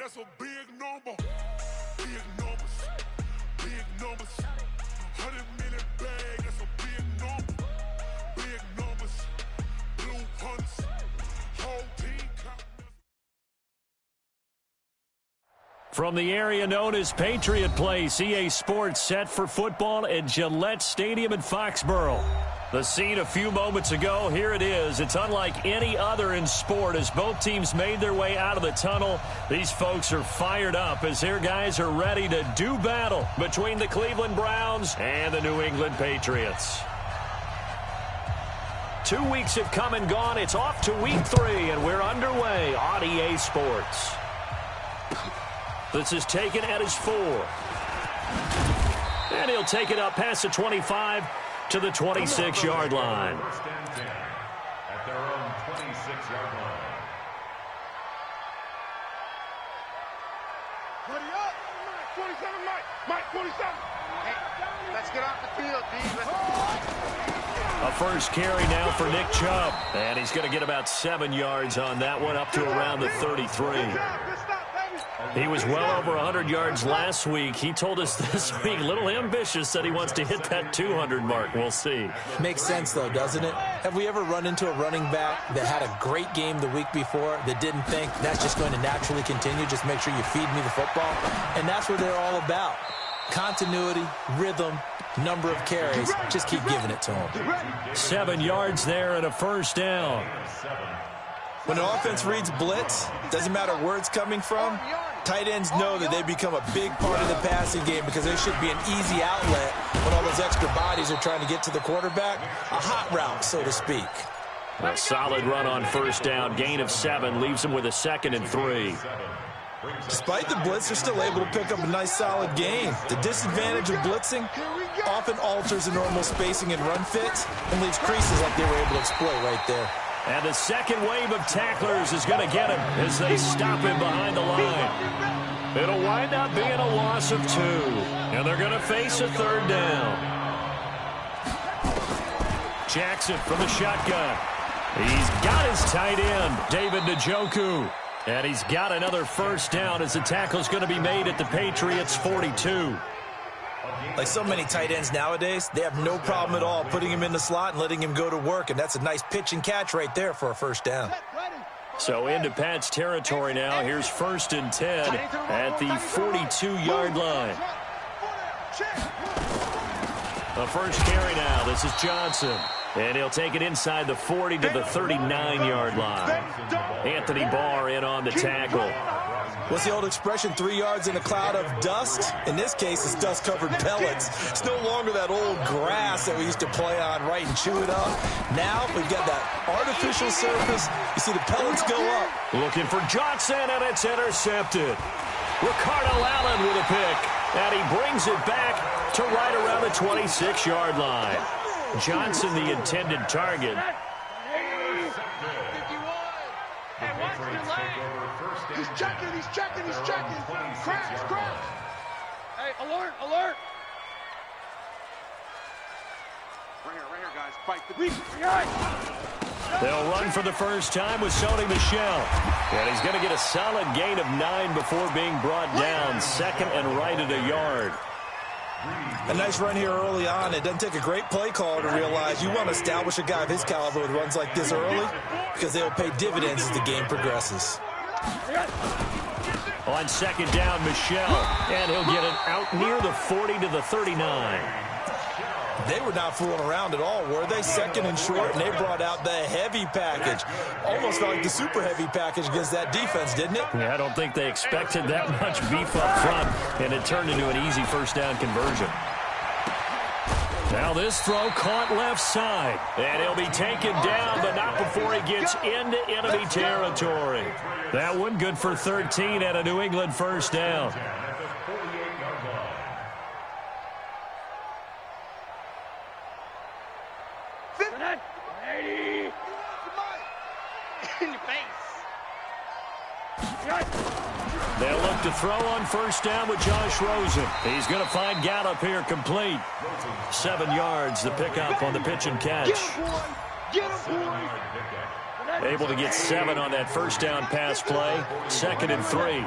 that's a big number. Big numbers. Big numbers. 100 million bag, that's a big number. Big numbers. Blue hunts. Whole team counting. From the area known as Patriot Place, EA Sports set for football at Gillette Stadium in Foxborough. The scene a few moments ago, here it is. It's unlike any other in sport as both teams made their way out of the tunnel. These folks are fired up as their guys are ready to do battle between the Cleveland Browns and the New England Patriots. 2 weeks have come and gone. It's off to week 3, and we're underway on EA Sports. This is taken at his 4. And he'll take it up past the 25 to the 26-yard line. At their own 26-yard line. Ready up. 27, Mike, 27. Hey, let's get off the field, D. A first carry now for Nick Chubb. And he's going to get about 7 yards on that one, up to around the 33. He was well over 100 yards last week. He told us this week, a little ambitious, that he wants to hit that 200 mark. We'll see. Makes sense, though, doesn't it? Have we ever run into a running back that had a great game the week before that didn't think that's just going to naturally continue? Just make sure you feed me the football. And that's what they're all about. Continuity, rhythm, number of carries. Just keep giving it to them. 7 yards there and a first down. When an offense reads blitz, doesn't matter where it's coming from, tight ends know that they become a big part of the passing game because there should be an easy outlet when all those extra bodies are trying to get to the quarterback. A hot route, so to speak. A solid run on first down. Gain of 7 leaves him with a 2nd and 3. Despite the blitz, they're still able to pick up a nice solid gain. The disadvantage of blitzing often alters the normal spacing and run fits and leaves creases like they were able to exploit right there. And the second wave of tacklers is going to get him as they stop him behind the line. It'll wind up being a loss of 2. And they're going to face a third down. Jackson from the shotgun. He's got his tight end, David Njoku. And he's got another first down as the tackle's going to be made at the Patriots' 42. Like so many tight ends nowadays, they have no problem at all putting him in the slot and letting him go to work. And that's a nice pitch and catch right there for a first down. So into Pat's territory now. Here's 1st and 10 at the 42-yard line. The first carry now. This is Johnson. And he'll take it inside the 40 to the 39-yard line. Anthony Barr in on the tackle. What's the old expression, 3 yards in a cloud of dust? In this case, it's dust-covered pellets. It's no longer that old grass that we used to play on, right, and chew it up. Now we've got that artificial surface. You see the pellets go up. Looking for Johnson, and it's intercepted. Ricardo Allen with a pick, and he brings it back to right around the 26-yard line. Johnson, the intended target. He's checking. Crash. Hey, alert. Right here, guys. Fight the beat. They'll run for the first time with Sony Michel. And he's going to get a solid gain of 9 before being brought down. 2nd and right at a yard. A nice run here early on. It doesn't take a great play caller to realize you want to establish a guy of his caliber with runs like this early because they'll pay dividends as the game progresses. On 2nd down, Michel, and he'll get it out near the 40 to the 39. They were not fooling around at all, were they? 2nd and short, and they brought out the heavy package. Almost felt like the super heavy package against that defense, didn't it? Yeah, I don't think they expected that much beef up front, and it turned into an easy first down conversion. Now this throw caught left side, and he'll be taken down, but not before he gets into enemy territory. That one good for 13 at a New England first down. They'll look to throw on first down with Josh Rosen. He's going to find Gallup here complete. 7 yards, the pickup on the pitch and catch. Able to get 7 on that first down pass play. 2nd and 3.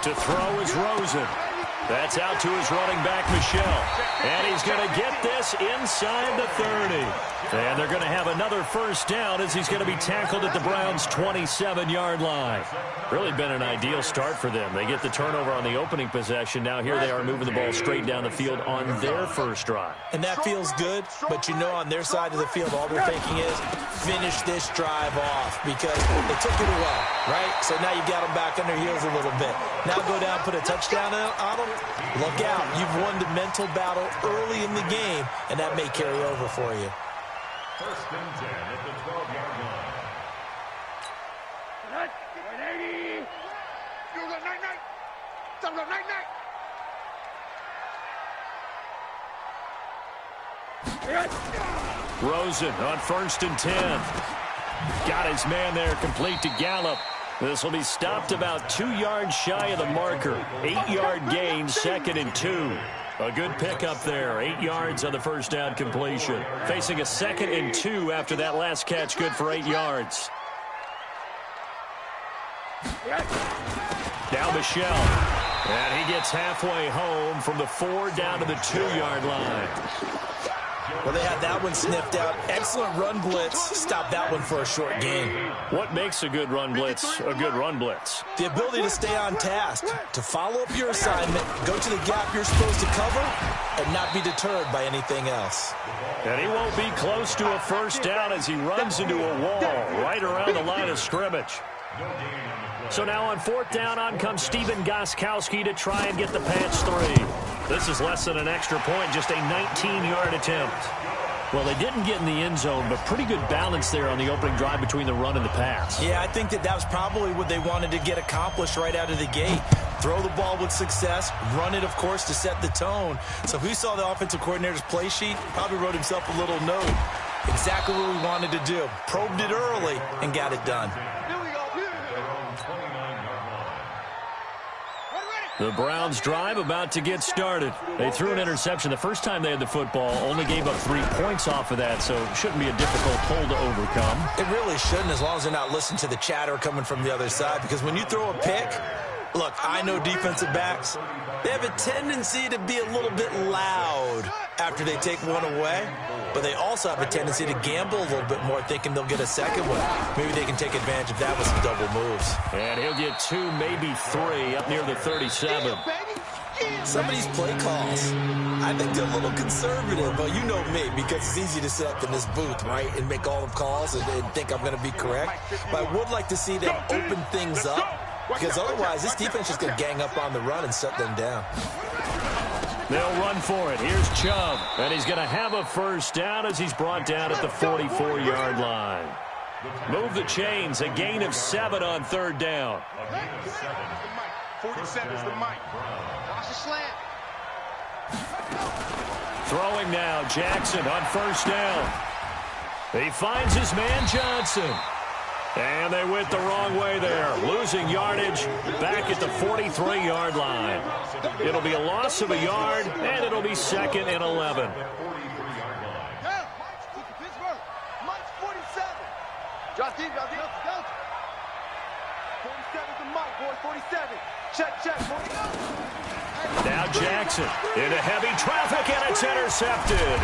To throw is Rosen. That's out to his running back, Michel. And he's going to get this inside the 30. And they're going to have another first down as he's going to be tackled at the Browns' 27-yard line. Really been an ideal start for them. They get the turnover on the opening possession. Now here they are moving the ball straight down the field on their first drive. And that feels good, but you know on their side of the field, all they're thinking is finish this drive off because they took it away, right? So now you've got them back on their heels a little bit. Now go down, put a touchdown on them. Look out. You've won the mental battle early in the game, and that may carry over for you. First and 10 at the 12-yard line. Rosen on first and 10. Got his man there, complete to Gallup. This will be stopped about 2 yards shy of the marker. 8-yard gain, 2nd and 2. A good pickup there. 8 yards on the first down completion. Facing a 2nd and 2 after that last catch, good for 8 yards. Now Michel. And he gets halfway home from the 4 down to the 2-yard line. Well, they had that one sniffed out. Excellent run blitz. Stop that one for a short gain. What makes a good run blitz a good run blitz? The ability to stay on task, to follow up your assignment, go to the gap you're supposed to cover, and not be deterred by anything else. And he won't be close to a first down as he runs into a wall right around the line of scrimmage. So now on 4th down, on comes Stephen Gostkowski to try and get the patch 3. This is less than an extra point, just a 19-yard attempt. Well, they didn't get in the end zone, but pretty good balance there on the opening drive between the run and the pass. Yeah, I think that was probably what they wanted to get accomplished right out of the gate. Throw the ball with success, run it, of course, to set the tone. So if we saw the offensive coordinator's play sheet, probably wrote himself a little note. Exactly what we wanted to do. Probed it early and got it done. The Browns drive about to get started. They threw an interception the first time they had the football, only gave up 3 points off of that, so it shouldn't be a difficult pull to overcome. It really shouldn't, as long as they're not listening to the chatter coming from the other side, because when you throw a pick, look, I know defensive backs, they have a tendency to be a little bit loud after they take one away, but they also have a tendency to gamble a little bit more, thinking they'll get a second one. Maybe they can take advantage of that with some double moves. And he'll get 2, maybe 3 up near the 37. Some of these play calls, I think they're a little conservative, but you know me, because it's easy to sit up in this booth, right, and make all the calls and think I'm going to be correct. But I would like to see them open things up, because otherwise this defense is going to gang up on the run and shut them down. They'll run for it. Here's Chubb, and he's going to have a first down as he's brought down at the 44-yard line. Move the chains, a gain of 7 on 3rd down. 47 is the mic. Watch the slant. Throwing now, Jackson on first down. He finds his man Johnson. And they went the wrong way there, losing yardage back at the 43-yard line. It'll be a loss of a yard, and it'll be 2nd and 11. Mike's 47. Drop deep, drop deep. 47's the mic, boy, 47. Check, 47. Now Jackson into heavy traffic, and it's intercepted.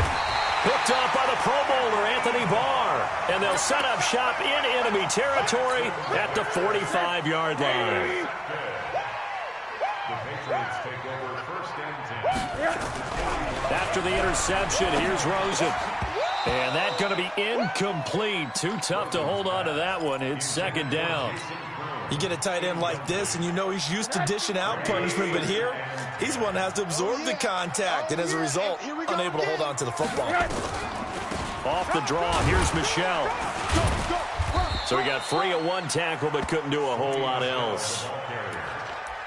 Picked up by the Pro Bowler, Anthony Barr. And they'll set up shop in enemy territory at the 45-yard line. The Patriots take over 1st and 10. After the interception, here's Rosen. And that's going to be incomplete. Too tough to hold on to that one. It's 2nd down. You get a tight end like this, and you know he's used to dishing out punishment, but here, he's one that has to absorb the contact, and as a result, unable to hold on to the football. Off the draw, here's Michel. So he got free of 1 tackle, but couldn't do a whole lot else.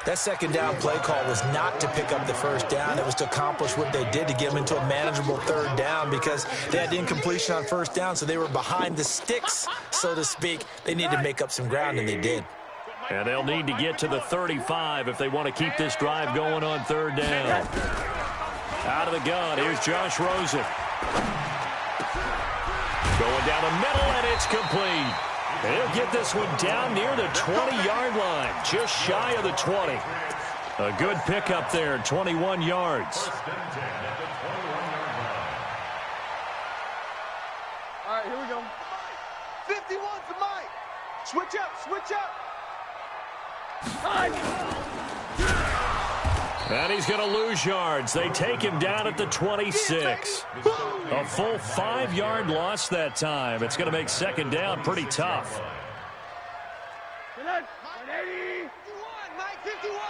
That 2nd down play call was not to pick up the first down. It was to accomplish what they did, to get them into a manageable 3rd down, because they had incompletion on first down, so they were behind the sticks, so to speak. They needed to make up some ground, and they did. And they'll need to get to the 35 if they want to keep this drive going on 3rd down. Out of the gun, here's Josh Rosen. Going down the middle, and it's complete. He'll get this one down near the 20-yard line, just shy of the 20. A good pickup there, 21 yards. All right, here we go. 51 for Mike. Switch up, switch up. And he's going to lose yards. They take him down at the 26. A full 5-yard loss that time. It's going to make second down pretty tough. 180. 51, Mike, 51.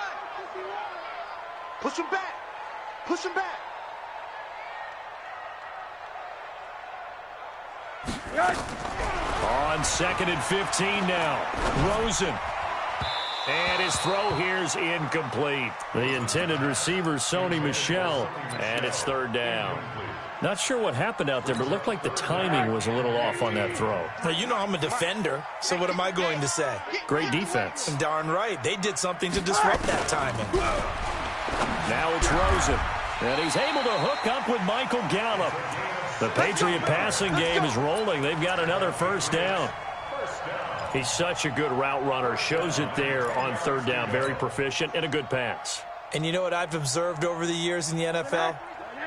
Push him back. Push him back. On 2nd and 15 now. Rosen. And his throw here's incomplete. The intended receiver, Sony Michel. And it's 3rd down. Not sure what happened out there, but it looked like the timing was a little off on that throw. Well, you know I'm a defender, so what am I going to say? Great defense. Darn right. They did something to disrupt that timing. Now it's Rosen. And he's able to hook up with Michael Gallup. The Patriot passing game is rolling. They've got another 1st down. He's such a good route runner. Shows it there on 3rd down. Very proficient and a good pass. And you know what I've observed over the years in the NFL?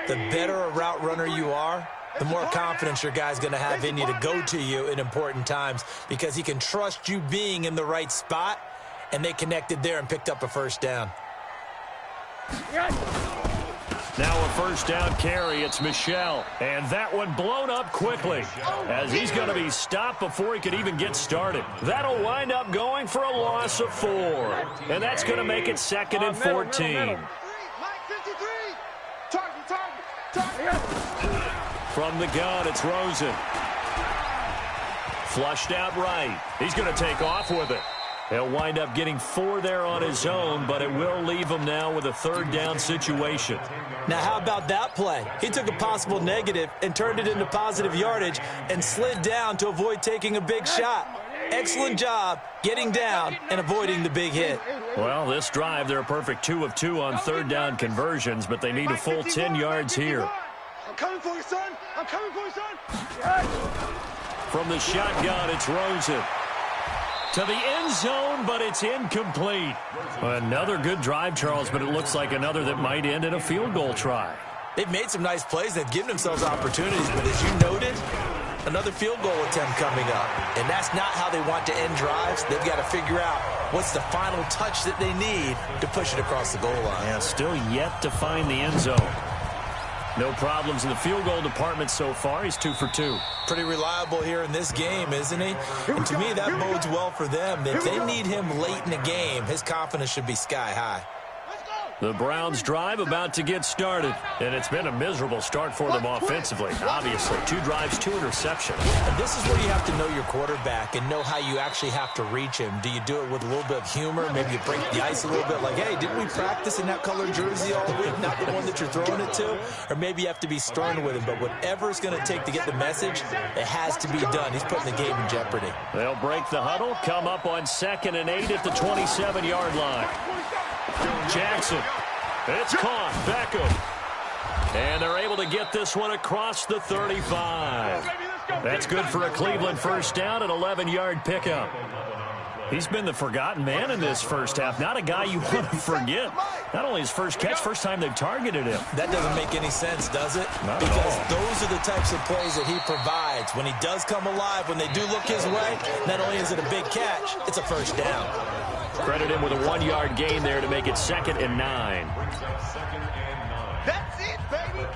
The better a route runner you are, the more confidence your guy's going to have in you to go to you in important times because he can trust you being in the right spot, and they connected there and picked up a 1st down. Now a 1st down carry. It's Michel. And that one blown up quickly as he's going to be stopped before he could even get started. That'll wind up going for a loss of 4. And that's going to make it 2nd and 14. From the gun, it's Rosen. Flushed out right. He's going to take off with it. He'll wind up getting 4 there on his own, but it will leave him now with a 3rd down situation. Now, how about that play? He took a possible negative and turned it into positive yardage and slid down to avoid taking a big shot. Excellent job getting down and avoiding the big hit. Well, this drive, they're a perfect 2 of 2 on 3rd down conversions, but they need a full 10 yards here. I'm coming for you, son. I'm coming for you, son. From the shotgun, it's Rosen. To the end zone, but it's incomplete. Another good drive, Charles, but it looks like another that might end in a field goal try. They've made some nice plays. They've given themselves opportunities, but as you noted, another field goal attempt coming up. And that's not how they want to end drives. They've got to figure out what's the final touch that they need to push it across the goal line. Yeah, still yet to find the end zone. No problems in the field goal department so far. He's 2 for 2. Pretty reliable here in this game, isn't he? And to me, that bodes well for them. If they need him late in the game, his confidence should be sky high. The Browns drive about to get started, and it's been a miserable start for them offensively. Obviously, 2 drives, 2 interceptions. And this is where you have to know your quarterback and know how you actually have to reach him. Do you do it with a little bit of humor? Maybe you break the ice a little bit like, hey, didn't we practice in that colored jersey all week, not the one that you're throwing it to? Or maybe you have to be stern with him. But whatever it's going to take to get the message, it has to be done. He's putting the game in jeopardy. They'll break the huddle, come up on 2nd and 8 at the 27-yard line. Jackson. It's caught. Beckham. And they're able to get this one across the 35. That's good for a Cleveland 1st down, an 11-yard pickup. He's been the forgotten man in this first half. Not a guy you want to forget. Not only his first catch, first time they've targeted him. That doesn't make any sense, does it? Not because at all. Those are the types of plays that he provides. When he does come alive, when they do look his way, not only is it a big catch, it's a 1st down. Credit him with a 1-yard gain there to make it 2nd and 9. That's it, baby.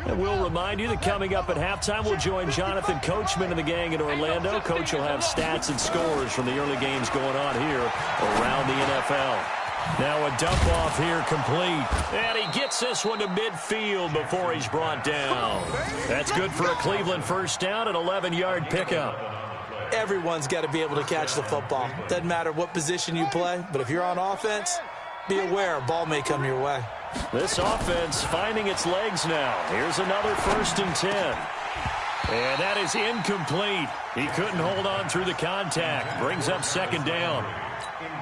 And we'll remind you that coming up at halftime, we'll join Jonathan Coachman and the gang in Orlando. Coach will have stats and scores from the early games going on here around the NFL. Now a dump off here complete. And he gets this one to midfield before he's brought down. That's good for a Cleveland 1st down, an 11-yard pickup. Everyone's got to be able to catch the football. Doesn't matter what position you play, but if you're on offense, be aware a ball may come your way. This offense finding its legs now. Here's another 1st and 10. And that is incomplete. He couldn't hold on through the contact. Brings up 2nd down.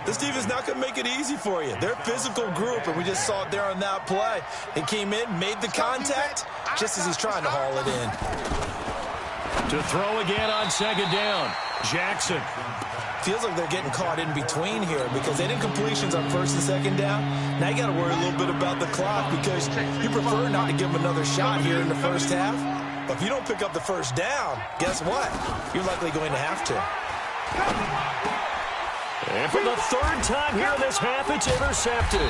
This defense not going to make it easy for you. They're a physical group, and we just saw it there on that play. He came in, made the contact, just as he's trying to haul it in. To throw again on second down. Jackson. Feels like they're getting caught in between here because they didn't completions on first and second down. Now you got to worry a little bit about the clock because you prefer not to give them another shot here in the first half. But if you don't pick up the first down, guess what? You're likely going to have to. And for the third time here in this half, it's intercepted.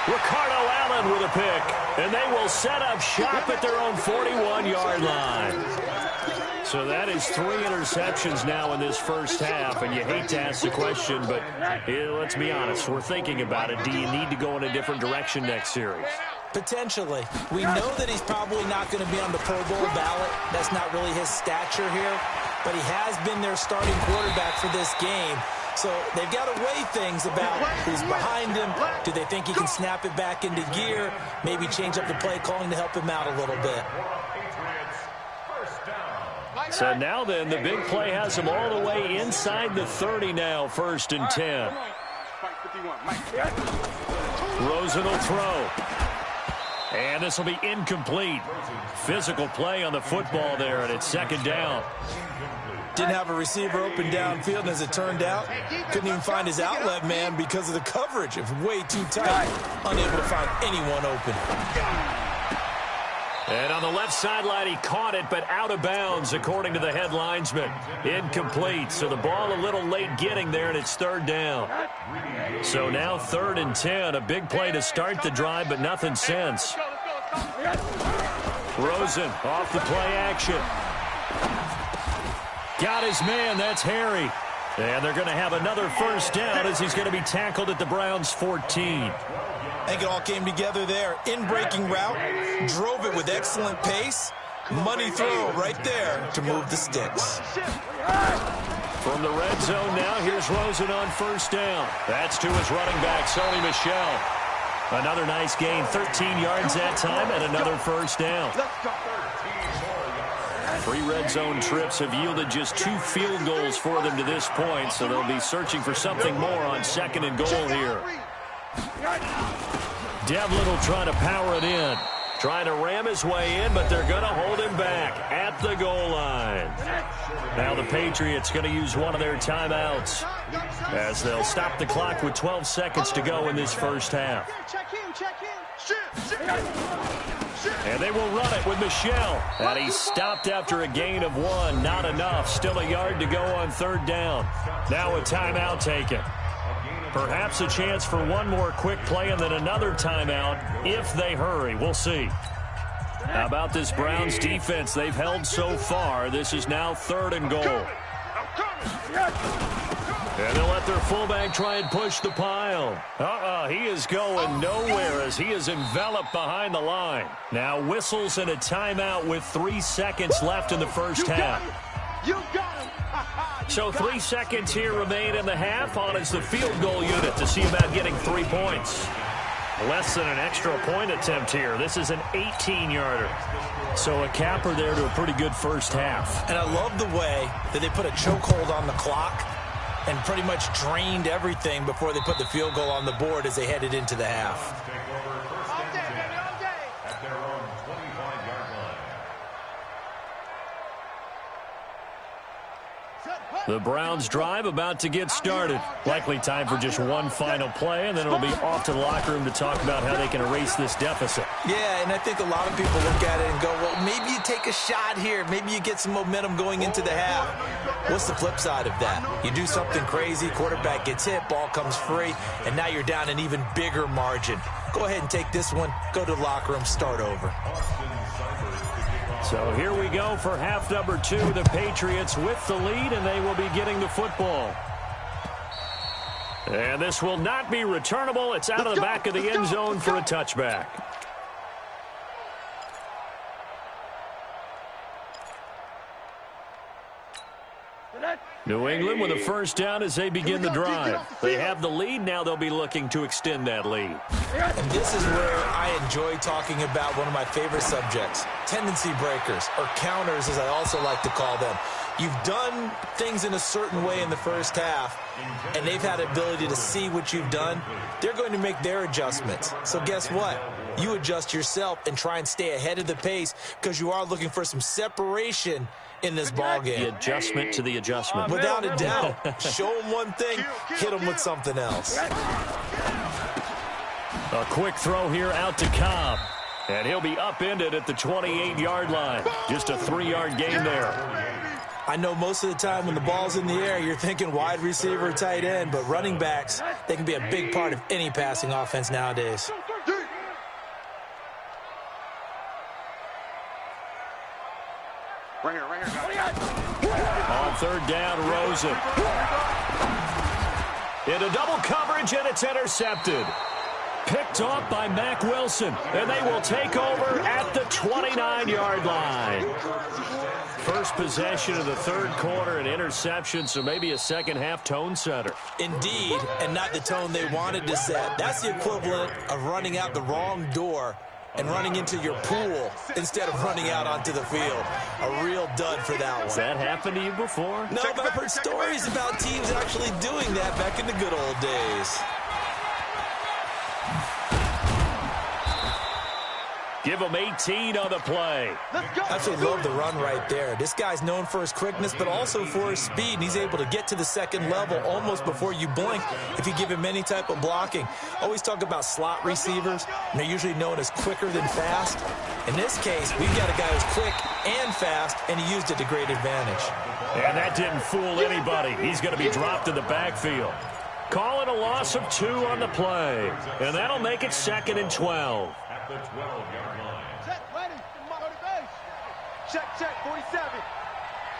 Ricardo Allen with a pick. And they will set up shop at their own 41-yard line. So that is 3 interceptions now in this first half, and you hate to ask the question, but let's be honest, we're thinking about it. Do you need to go in a different direction next series? Potentially. We know that he's probably not going to be on the Pro Bowl ballot. That's not really his stature here, but he has been their starting quarterback for this game. So they've got to weigh things about who's behind him. Do they think he can snap it back into gear? Maybe change up the play calling to help him out a little bit. So now then, the big play has him all the way inside the 30 now, 1st and 10. Rosen will throw. And this will be incomplete. Physical play on the football there, and it's second down. Didn't have a receiver open downfield, and as it turned out, couldn't even find his outlet man because of the coverage. It was way too tight, unable to find anyone open. And on the left sideline, he caught it, but out of bounds, according to the head linesman. Incomplete, so the ball a little late getting there, and it's third down. So now 3rd and 10, a big play to start the drive, but nothing since. Rosen off the play action. Got his man, that's Harry. And they're going to have another first down as he's going to be tackled at the Browns' 14. I think it all came together there. In-breaking route, drove it with excellent pace. Money throw right there to move the sticks. From the red zone now, here's Rosen on first down. That's to his running back, Sony Michel. Another nice gain, 13 yards that time, and another first down. 3 red zone trips have yielded just 2 field goals for them to this point, so they'll be searching for something more on 2nd and goal here. Devlin will try to power it in. Trying to ram his way in, but they're going to hold him back at the goal line. Now the Patriots going to use one of their timeouts as they'll stop the clock with 12 seconds to go in this first half. And they will run it with Michel. And he's stopped after a gain of 1. Not enough. Still a yard to go on 3rd down. Now a timeout taken. Perhaps a chance for one more quick play and then another timeout if they hurry. We'll see. How about this Browns defense they've held so far? This is now 3rd and goal. And they'll let their fullback try and push the pile. He is going nowhere as he is enveloped behind the line. Now whistles and a timeout with 3 seconds left in the first half. You got him. So 3 seconds here remain in the half on as the field goal unit to see about getting 3 points. Less than an extra point attempt here. This is an 18-yarder. So a capper there to a pretty good first half. And I love the way that they put a chokehold on the clock and pretty much drained everything before they put the field goal on the board as they headed into the half. At their own 25-yard line. The Browns drive about to get started. Likely time for just one final play, and then it'll be off to the locker room to talk about how they can erase this deficit. Yeah, and I think a lot of people look at it and go, well, maybe you take a shot here. Maybe you get some momentum going into the half. What's the flip side of that? You do something crazy, quarterback gets hit, ball comes free, and now you're down an even bigger margin. Go ahead and take this one, go to the locker room, start over. So here we go for half number 2. The Patriots with the lead, and they will be getting the football. And this will not be returnable. It's out of the back of the end zone for a touchback. New England with a first down as they begin the drive. They have the lead. Now they'll be looking to extend that lead. And this is where I enjoy talking about one of my favorite subjects, tendency breakers, or counters as I also like to call them. You've done things in a certain way in the first half, and they've had the ability to see what you've done. They're going to make their adjustments. So guess what? you adjust yourself and try and stay ahead of the pace because you are looking for some separation in this ball game. The adjustment to the adjustment. Without a doubt. Show them one thing, hit them with something else. A quick throw here out to Cobb. And he'll be upended at the 28-yard line. Just a 3-yard gain there. I know most of the time when the ball's in the air, you're thinking wide receiver, tight end, but running backs, they can be a big part of any passing offense nowadays. Right here. On third down, Rosen. Into double coverage, and it's intercepted. Picked off by Mack Wilson, and they will take over at the 29-yard line. First possession of the third quarter, an interception, so maybe a second-half tone setter. Indeed, and not the tone they wanted to set. That's the equivalent of running out the wrong door and running into your pool instead of running out onto the field. A real dud for that one. Has that happened to you before? No, but I've heard stories about teams actually doing that back in the good old days. Give him 18 on the play. Absolutely love the run right there. This guy's known for his quickness, but also for his speed. And he's able to get to the second level almost before you blink if you give him any type of blocking. Always talk about slot receivers, and they're usually known as quicker than fast. In this case, we've got a guy who's quick and fast, and he used it to great advantage. And that didn't fool anybody. He's going to be dropped in the backfield. Calling a loss of 2 on the play. And that'll make it 2nd and 12. At the 12-yard line. Check, ready. Check, 47.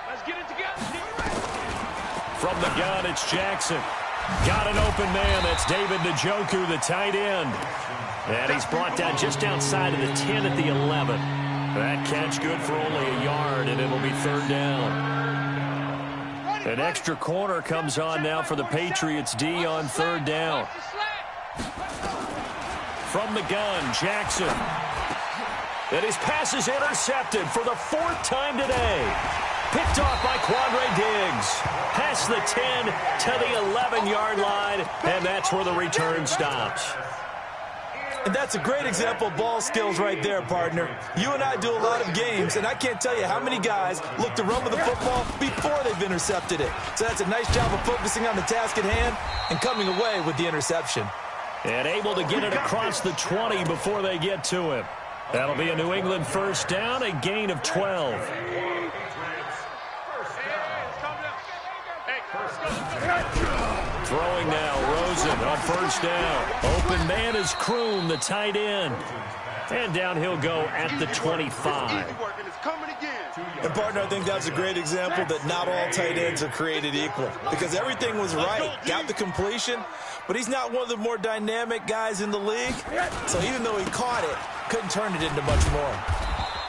Let's get it together. From the gun, it's Jackson. Got an open man. That's David Njoku, the tight end. And he's brought down just outside of the 10 at the 11. That catch good for only a yard, and it'll be third down. An extra corner comes on now for the Patriots D on third down. From the gun, Jackson. And his pass is intercepted for the 4th time today. Picked off by Quandre Diggs. Past the 10 to the 11-yard line, and that's where the return stops. And that's a great example of ball skills right there, partner. You and I do a lot of games, and I can't tell you how many guys look to run with the football before they've intercepted it. So that's a nice job of focusing on the task at hand and coming away with the interception. And able to get it across the 20 before they get to him. That'll be a New England first down, a gain of 12. Throwing now, Rosen on first down. Open man is Kroon, the tight end. And down he'll go at the 25. And, partner, I think that's a great example that not all tight ends are created equal. Because everything was right. Got the completion, but he's not one of the more dynamic guys in the league. So even though he caught it, couldn't turn it into much more.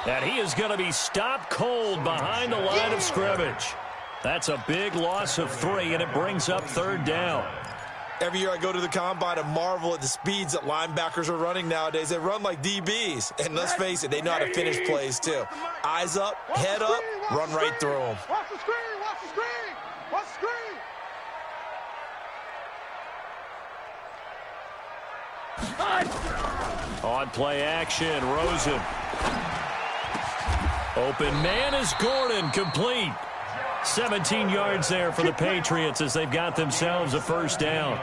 And he is going to be stopped cold behind the line of scrimmage. That's a big loss of 3, and it brings up third down. Every year I go to the combine and marvel at the speeds that linebackers are running nowadays. They run like DBs. And let's face it, they know how to finish plays too. Eyes up, head up, run right through them. Watch the screen, watch the screen, watch the screen. On play action, Rosen. Open man is Gordon, complete. 17 yards there for the Patriots as they've got themselves a first down.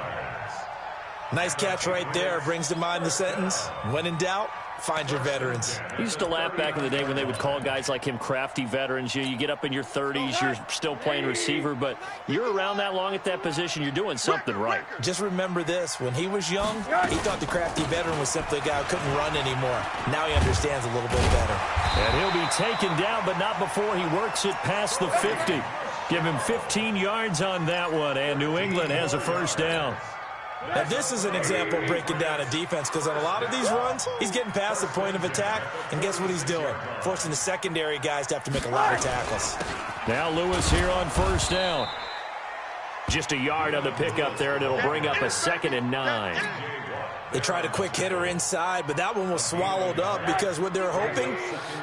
Nice catch right there. Brings to mind the sentence, when in doubt, find your veterans. I used to laugh back in the day when they would call guys like him crafty veterans. You get up in your 30s, you're still playing receiver, but you're around that long at that position, you're doing something right. Just remember this. When he was young, he thought the crafty veteran was simply a guy who couldn't run anymore. Now he understands a little bit better. And he'll be taken down, but not before he works it past the 50. Give him 15 yards on that one, and New England has a first down. Now, this is an example of breaking down a defense, because on a lot of these runs, he's getting past the point of attack, and guess what he's doing? Forcing the secondary guys to have to make a lot of tackles. Now Lewis here on first down. Just a yard on the pickup there, and it'll bring up a 2nd and 9. They tried a quick hitter inside, but that one was swallowed up because what they're hoping,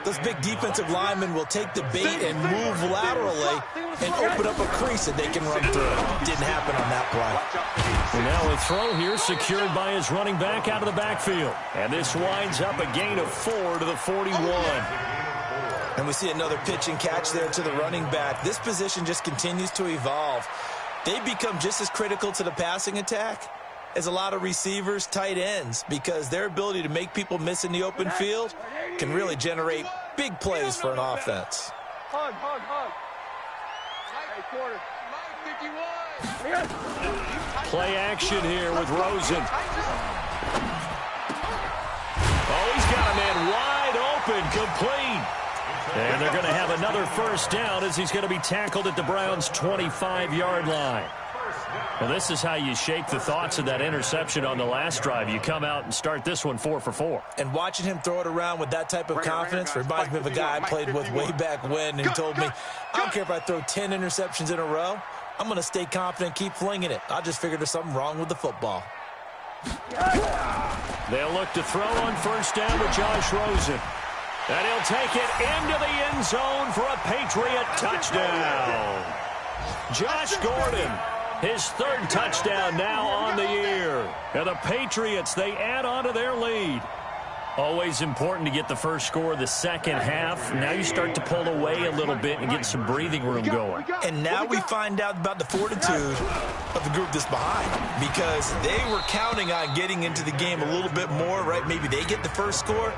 those big defensive linemen will take the bait and move laterally and open up a crease that they can run through. Didn't happen on that play. And now a throw here secured by his running back out of the backfield. And this winds up a gain of 4 to the 41. And we see another pitch and catch there to the running back. This position just continues to evolve. They become just as critical to the passing attack as a lot of receivers, tight ends, because their ability to make people miss in the open field can really generate big plays for an offense. Hug. Hey, quarter. Mike 51. Play action here with Rosen. Oh, he's got a man wide open, complete. And they're going to have another first down as he's going to be tackled at the Browns' 25-yard line. Well, this is how you shake the thoughts of that interception on the last drive. You come out and start this one 4 for 4. And watching him throw it around with that type of confidence reminds me of a guy I played with way back when and told me, I don't care if I throw 10 interceptions in a row. I'm going to stay confident, keep flinging it. I just figured there's something wrong with the football. They'll look to throw on first down with Josh Rosen. And he'll take it into the end zone for a Patriot touchdown. Josh Gordon, his third touchdown now on the year. And the Patriots, they add on to their lead. Always important to get the first score of the second half. Now you start to pull away a little bit and get some breathing room going. And now we find out about the fortitude of the group that's behind, because they were counting on getting into the game a little bit more, right? Maybe they get the first score.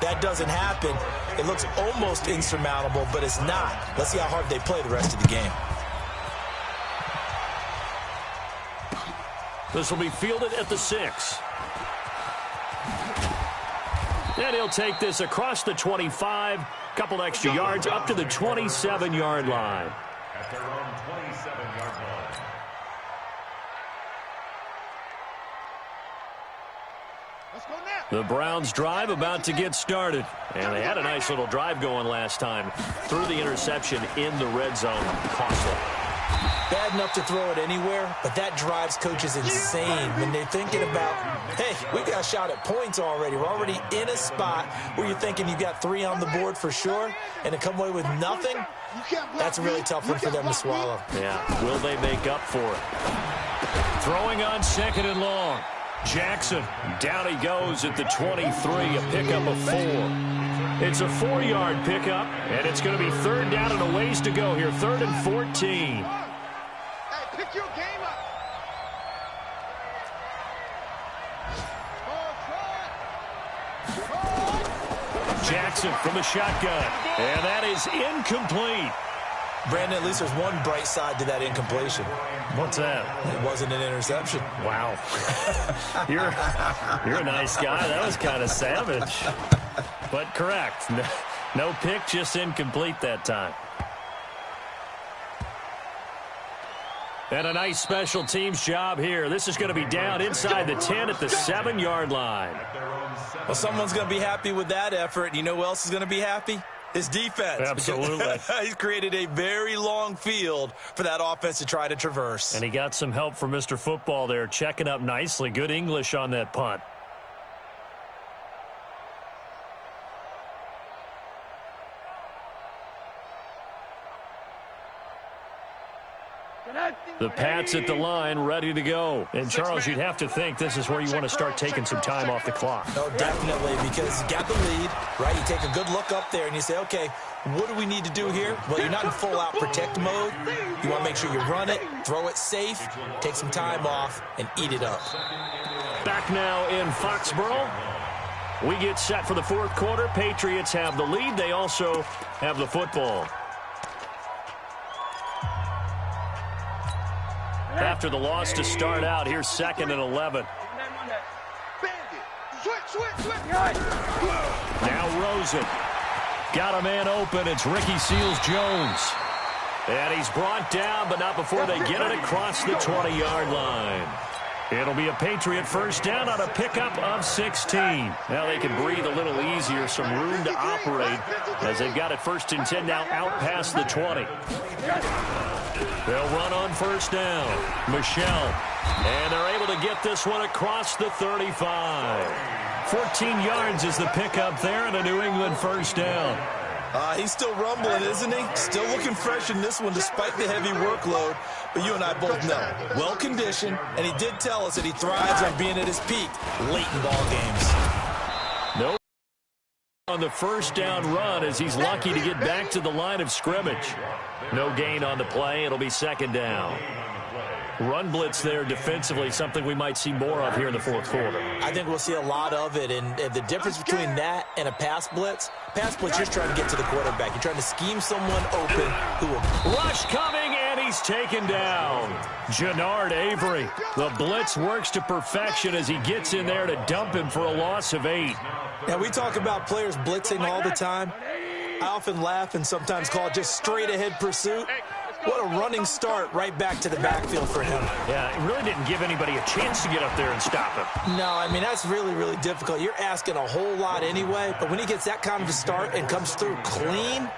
That doesn't happen. It looks almost insurmountable, but it's not. Let's see how hard they play the rest of the game. This will be fielded at the 6. And he'll take this across the 25, couple extra yards up to the 27-yard line. At their own 27-yard line. Let's go now. The Browns drive about to get started. And they had a nice little drive going last time. Threw the interception in the red zone. Costly. Bad enough to throw it anywhere, but that drives coaches insane when they're thinking about, hey, we got a shot at points already. We're already in a spot where you're thinking you've got 3 on the board for sure, and to come away with nothing, that's a really tough one for them to swallow. Yeah, will they make up for it? Throwing on second and long. Jackson, down he goes at the 23, a pickup of 4. It's a 4-yard pickup, and it's going to be third down and a ways to go here, 3rd and 14. Hey, pick your game up. Jackson from the shotgun, and that is incomplete. Brandon, at least there's one bright side to that incompletion. What's that? It wasn't an interception. Wow. You're a nice guy. That was kind of savage. But correct. No pick, just incomplete that time. And a nice special teams job here. This is going to be down inside the 10 at the 7-yard line. Well, someone's going to be happy with that effort. You know who else is going to be happy? His defense. Absolutely. He's created a very long field for that offense to try to traverse. And he got some help from Mr. Football there, checking up nicely. Good English on that punt. The Pats at the line, ready to go. And, Charles, you'd have to think this is where you want to start taking some time off the clock. Oh, definitely, because you got the lead, right? You take a good look up there and you say, okay, what do we need to do here? Well, you're not in full-out protect mode. You want to make sure you run it, throw it safe, take some time off, and eat it up. Back now in Foxborough. We get set for the 4th quarter. Patriots have the lead. They also have the football. After the loss to start out, here's 2nd and 11. Now Rosen. Got a man open. It's Ricky Seals-Jones. And he's brought down, but not before they get it across the 20-yard line. It'll be a Patriot first down on a pickup of 16. Now they can breathe a little easier, some room to operate as they've got it 1st and 10 now out past the 20. They'll run on first down. Michelle And they're able to get this one across the 35. 14 yards is the pickup there and a New England first down. He's still rumbling, isn't he? Still looking fresh in this one despite the heavy workload. But you and I both know, well-conditioned, and he did tell us that he thrives on being at his peak late in ball games. No on the first down run as he's lucky to get back to the line of scrimmage. No gain on the play. It'll be second down. Run blitz there defensively, something we might see more of here in the fourth quarter. I think we'll see a lot of it, and the difference between that and a pass blitz, you're trying to get to the quarterback. You're trying to scheme someone open who will... Rush coming, and he's taken down. Jannard Avery. The blitz works to perfection as he gets in there to dump him for a loss of 8. Now, we talk about players blitzing all the time. I often laugh and sometimes call it just straight-ahead pursuit. What a running start right back to the backfield for him. Yeah, it really didn't give anybody a chance to get up there and stop him. No, I mean, that's really, really difficult. You're asking a whole lot anyway, but when he gets that kind of a start and comes through clean,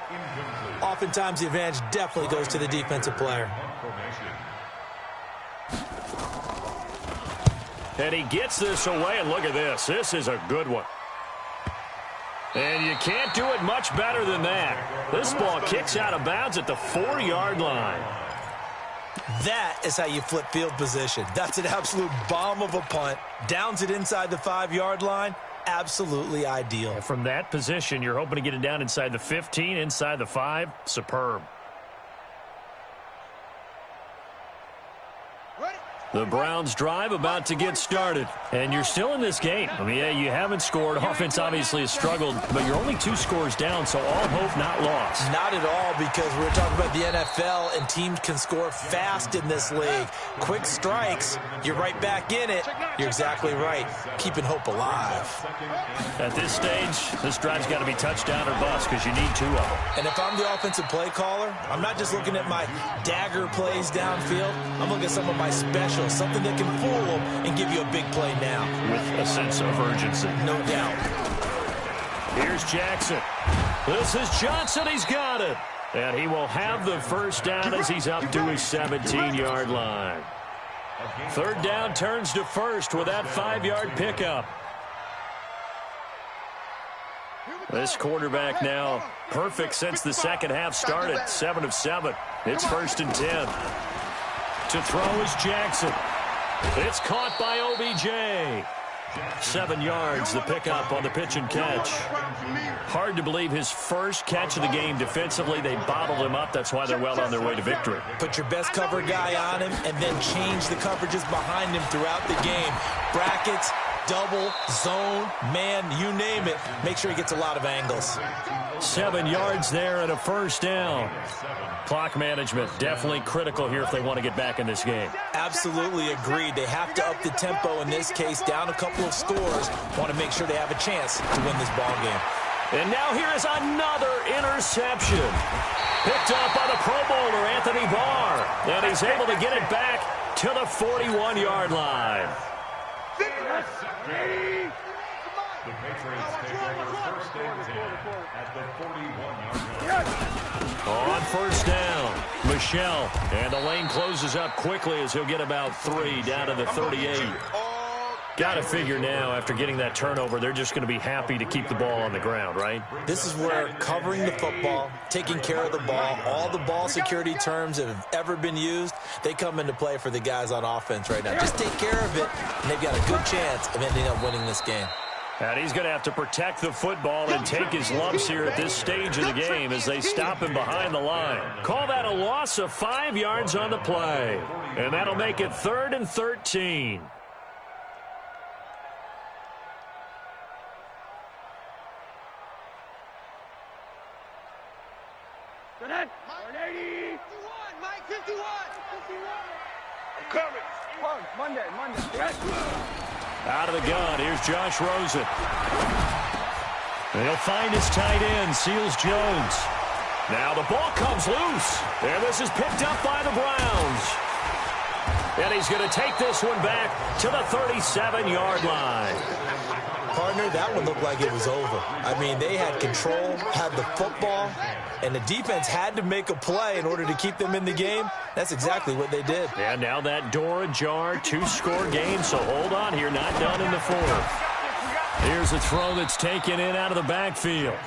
oftentimes the advantage definitely goes to the defensive player. And he gets this away, and look at this. This is a good one. And you can't do it much better than that. This ball kicks out of bounds at the 4-yard line. That is how you flip field position. That's an absolute bomb of a punt. Downs it inside the 5-yard line. Absolutely ideal. And from that position, you're hoping to get it down inside the 15, inside the 5. Superb. The Browns drive about to get started. And you're still in this game. I mean, yeah, you haven't scored. Offense obviously has struggled, but you're only 2 scores down, so all hope not lost. Not at all, because we're talking about the NFL, and teams can score fast in this league. Quick strikes, you're right back in it. You're exactly right. Keeping hope alive. At this stage, this drive's got to be touchdown or bust because you need 2 of them. And if I'm the offensive play caller, I'm not just looking at my dagger plays downfield. I'm looking at some of my specials. Something that can fool them and give you a big play now. With a sense of urgency. No doubt. Here's Jackson. This is Johnson. He's got it. And he will have the first down as he's up to his 17-yard line. Third down turns to first with that 5-yard pickup. This quarterback now perfect since the second half started. 7 of 7. It's 1st and 10. To throw is Jackson. It's caught by OBJ. 7 yards, the pickup on the pitch and catch. Hard to believe his first catch of the game defensively. They bottled him up. That's why they're well on their way to victory. Put your best cover guy on him and then change the coverages behind him throughout the game. Brackets, double, zone, man, you name it. Make sure he gets a lot of angles. 7 yards there and a first down. Clock management definitely critical here if they want to get back in this game. Absolutely agreed. They have to up the tempo in this case, down a couple of scores. Want to make sure they have a chance to win this ball game. And now here is another interception. Picked up by the Pro Bowler, Anthony Barr. And he's able to get it back to the 41-yard line. The Patriots take over 1st and 10 at the 41-yard line. On first down, Michelle. And the lane closes up quickly as he'll get about 3 down to the 38. Got to figure now, after getting that turnover, they're just going to be happy to keep the ball on the ground, right? This is where covering the football, taking care of the ball, all the ball security terms that have ever been used, they come into play for the guys on offense right now. Just take care of it, and they've got a good chance of ending up winning this game. And he's going to have to protect the football and take his lumps here at this stage of the game as they stop him behind the line. Call that a loss of 5 yards on the play. And that'll make it 3rd and 13. Mike 51. I'm coming. Monday. Out of the gun, here's Josh Rosen. And he'll find his tight end, Seals Jones. Now the ball comes loose, and this is picked up by the Browns. And he's going to take this one back to the 37-yard line. partner, that one looked like it was over. I mean, they had control, had the football, and the defense had to make a play in order to keep them in the game. That's exactly what they did. And now that door ajar, 2-score game, so hold on here, not done in the fourth. Here's a throw that's taken in out of the backfield.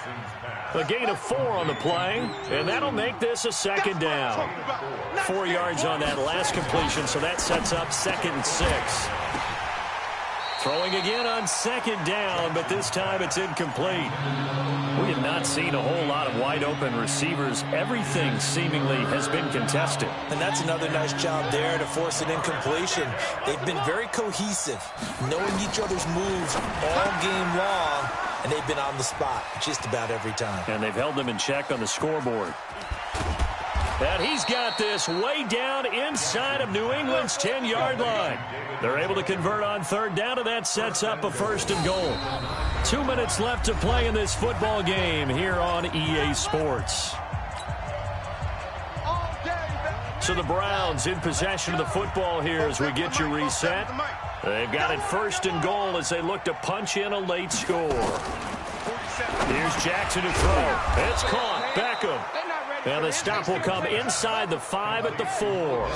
A gain of 4 on the play, and that'll make this a second down. 4 yards on that last completion, so that sets up 2nd and 6. Throwing again on 2nd down, but this time it's incomplete. We have not seen a whole lot of wide-open receivers. Everything seemingly has been contested. And that's another nice job there to force an incompletion. They've been very cohesive, knowing each other's moves all game long, and they've been on the spot just about every time. And they've held them in check on the scoreboard. And he's got this way down inside of New England's 10-yard line. They're able to convert on 3rd down, and that sets up a 1st and goal. 2 minutes left to play in this football game here on EA Sports. So the Browns in possession of the football here as we get you reset. They've got it 1st and goal as they look to punch in a late score. Here's Jackson to throw. It's caught. Beckham. And the stop will come inside the 5 at the 4.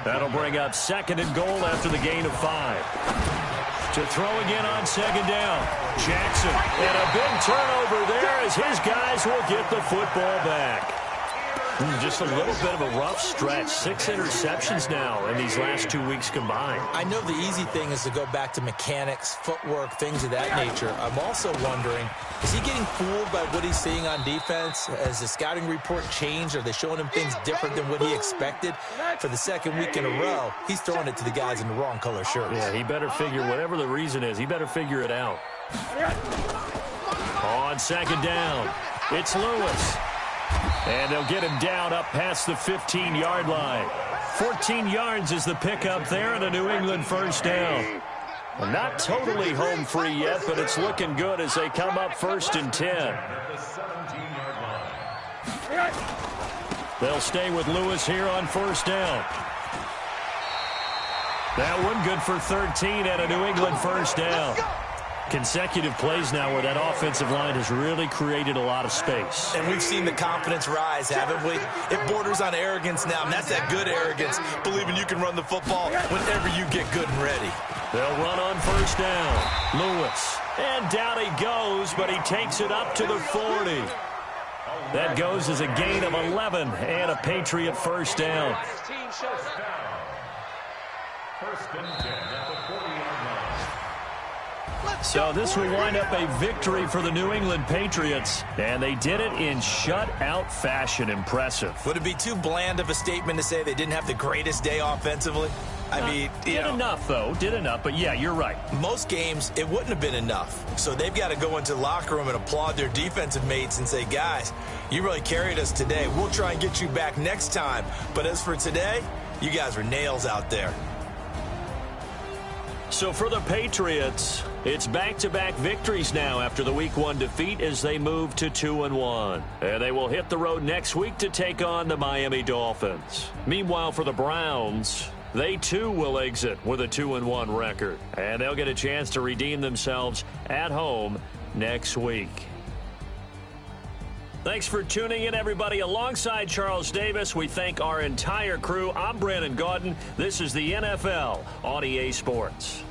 That'll bring up 2nd and goal after the gain of 5. To throw again on 2nd down. Jackson. And a big turnover there as his guys will get the football back. Just a little bit of a rough stretch. 6 interceptions now in these last 2 weeks combined. I know the easy thing is to go back to mechanics, footwork, things of that nature. I'm also wondering, is he getting fooled by what he's seeing on defense? Has the scouting report changed? Are they showing him things different than what he expected? For the 2nd week in a row, he's throwing it to the guys in the wrong color shirts. Yeah, he better figure, whatever the reason is, he better figure it out. On 2nd down, it's Lewis. And they'll get him down up past the 15-yard line. 14 yards is the pickup there and a New England 1st down. Well, not totally home free yet, but it's looking good as they come up 1st and 10. They'll stay with Lewis here on 1st down. That one good for 13 and a New England 1st down. Consecutive plays now where that offensive line has really created a lot of space. And we've seen the confidence rise, haven't we? It borders on arrogance now, and that's that good arrogance, believing you can run the football whenever you get good and ready. They'll run on 1st down. Lewis. And down he goes, but he takes it up to the 40. That goes as a gain of 11 and a Patriot 1st down. 1st and 10 at the 40-yard line. So this will wind up a victory for the New England Patriots, and they did it in shutout fashion. Impressive. Would it be too bland of a statement to say they didn't have the greatest day offensively? I mean, did enough, though. Did enough, but yeah, you're right. Most games, it wouldn't have been enough. So they've got to go into the locker room and applaud their defensive mates and say, guys, you really carried us today. We'll try and get you back next time. But as for today, you guys were nails out there. So for the Patriots, it's back-to-back victories now after the Week 1 defeat as they move to 2-1. And they will hit the road next week to take on the Miami Dolphins. Meanwhile, for the Browns, they too will exit with a 2-1 record. And they'll get a chance to redeem themselves at home next week. Thanks for tuning in, everybody. Alongside Charles Davis, we thank our entire crew. I'm Brandon Gaudin. This is the NFL on EA Sports.